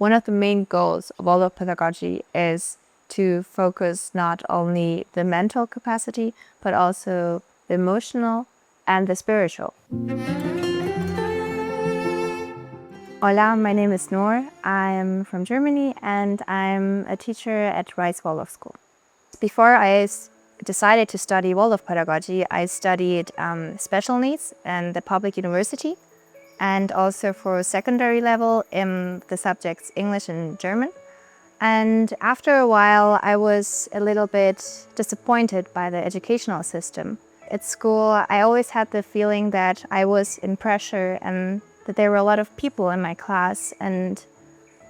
One of the main goals of Waldorf pedagogy is to focus not only the mental capacity, but also the emotional and the spiritual. Hola, my name is Noor. I'm from Germany and I'm a teacher at RISE Waldorf School. Before I decided to study Waldorf pedagogy, I studied special needs in the public university, and also for secondary level in the subjects English and German. And after a while, I was a little bit disappointed by the educational system. At school, I always had the feeling that I was in pressure and that there were a lot of people in my class, and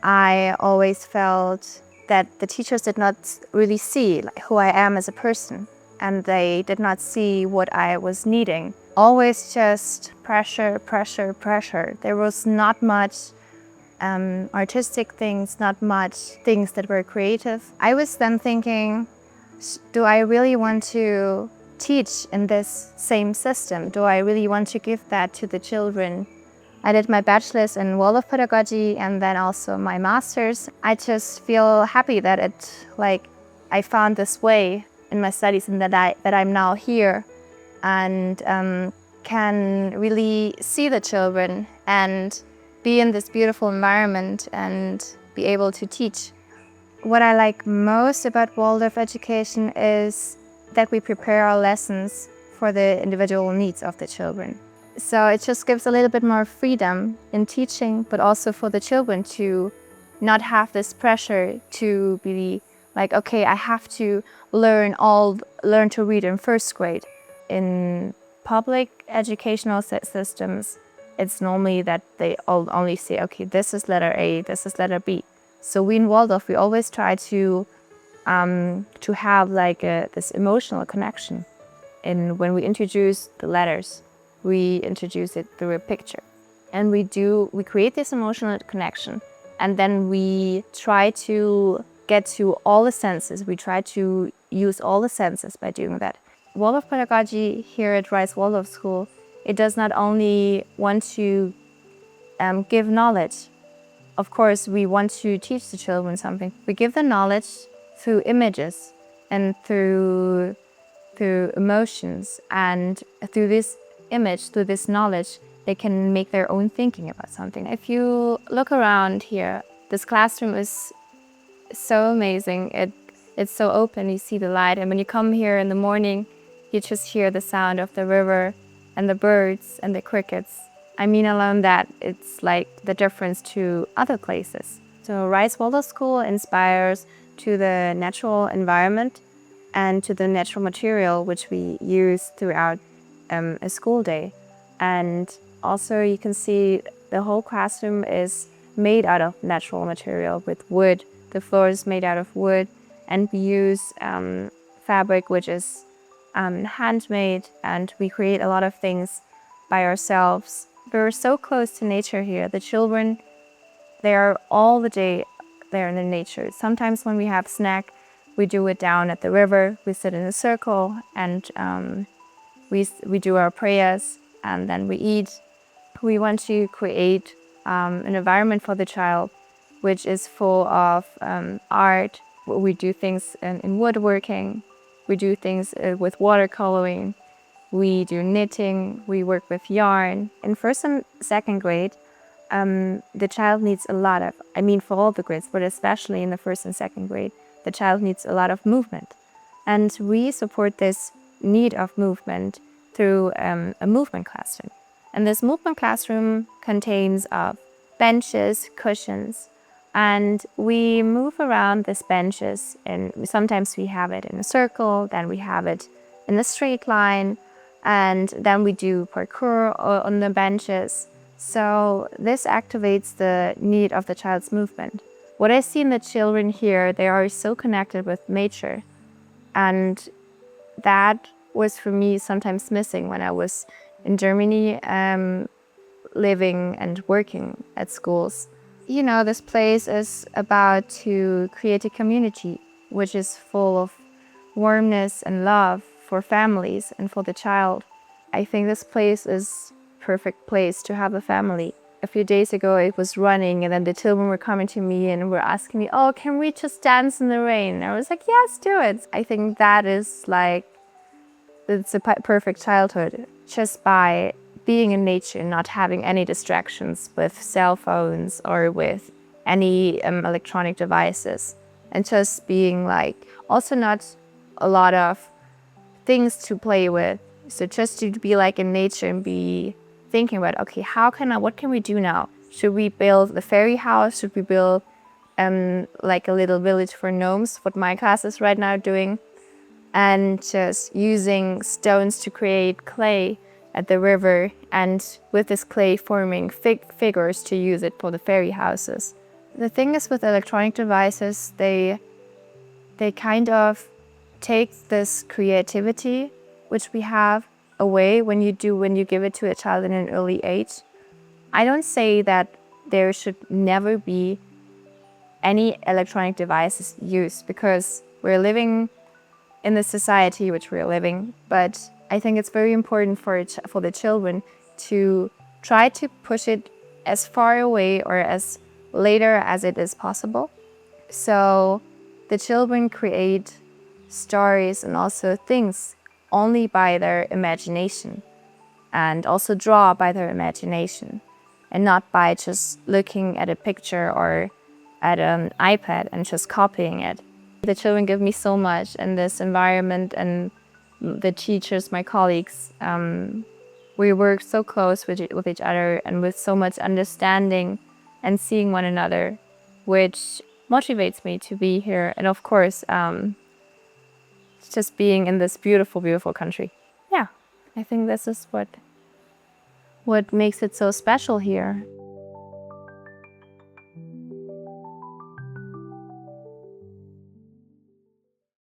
I always felt that the teachers did not really see who I am as a person, and they did not see what I was needing. Always just pressure, pressure, pressure. There was not much artistic things, not much things that were creative. I was then thinking, do I really want to teach in this same system? Do I really want to give that to the children? I did my bachelor's in Waldorf pedagogy and then also my master's. I just feel happy that I found this way in my studies, and that I'm now here and can really see the children and be in this beautiful environment and be able to teach. What I like most about Waldorf education is that we prepare our lessons for the individual needs of the children. So it just gives a little bit more freedom in teaching, but also for the children to not have this pressure to be like, okay, I have to learn to read in first grade. In public educational systems, it's normally that they only say, okay, this is letter A, this is letter B. So we in Waldorf, we always try to have this emotional connection. And when we introduce the letters, we introduce it through a picture. And we create this emotional connection. And then we try to get to all the senses. We try to use all the senses by doing that. Waldorf pedagogy here at RISE Waldorf School, it does not only want to give knowledge. Of course, we want to teach the children something. We give the knowledge through images and through emotions, and through this image, through this knowledge, they can make their own thinking about something. If you look around here, this classroom is so amazing. It's so open, you see the light, and when you come here in the morning, you just hear the sound of the river and the birds and the crickets. I mean, alone that, it's like the difference to other places. So RISE Waldorf School inspires to the natural environment and to the natural material which we use throughout a school day. And also you can see the whole classroom is made out of natural material with wood. The floor is made out of wood, and we use fabric which is handmade, and we create a lot of things by ourselves. We're so close to nature here. The children, they are all the day there in the nature. Sometimes when we have snack, we do it down at the river. We sit in a circle and we do our prayers, and then we eat. We want to create an environment for the child which is full of art. We do things in woodworking. We do things with watercoloring. We do knitting. We work with yarn. In first and second grade, the child needs a lot of, for all the grades, but especially in the first and second grade, the child needs a lot of movement. And we support this need of movement through a movement classroom. And this movement classroom contains benches, cushions, and we move around these benches, and sometimes we have it in a circle, then we have it in a straight line, and then we do parkour on the benches. So this activates the need of the child's movement. What I see in the children here, they are so connected with nature, and that was for me sometimes missing when I was in Germany, living and working at schools. You know, this place is about to create a community which is full of warmness and love for families and for the child. I think this place is a perfect place to have a family. a few days ago, it was running, and then the children were coming to me and were asking me, oh, can we just dance in the rain? And I was like, yes, do it. I think that is like, it's a perfect childhood, just by being in nature and not having any distractions with cell phones or with any electronic devices, and just being like, also not a lot of things to play with. So just to be like in nature and be thinking about, okay, what can we do now? Should we build the fairy house? Should we build like a little village for gnomes, what my class is right now doing? And just using stones to create clay at the river, and with this clay forming figures to use it for the fairy houses. The thing is with electronic devices, they kind of take this creativity which we have away when you give it to a child in an early age. I don't say that there should never be any electronic devices used, because we're living in the society which we're living, but I think it's very important for the children to try to push it as far away or as later as it is possible. So the children create stories and also things only by their imagination, and also draw by their imagination, and not by just looking at a picture or at an iPad and just copying it. The children give me so much in this environment, and the teachers, my colleagues, we work so close with each other and with so much understanding and seeing one another, which motivates me to be here. And of course, just being in this beautiful, beautiful country. Yeah, I think this is what makes it so special here.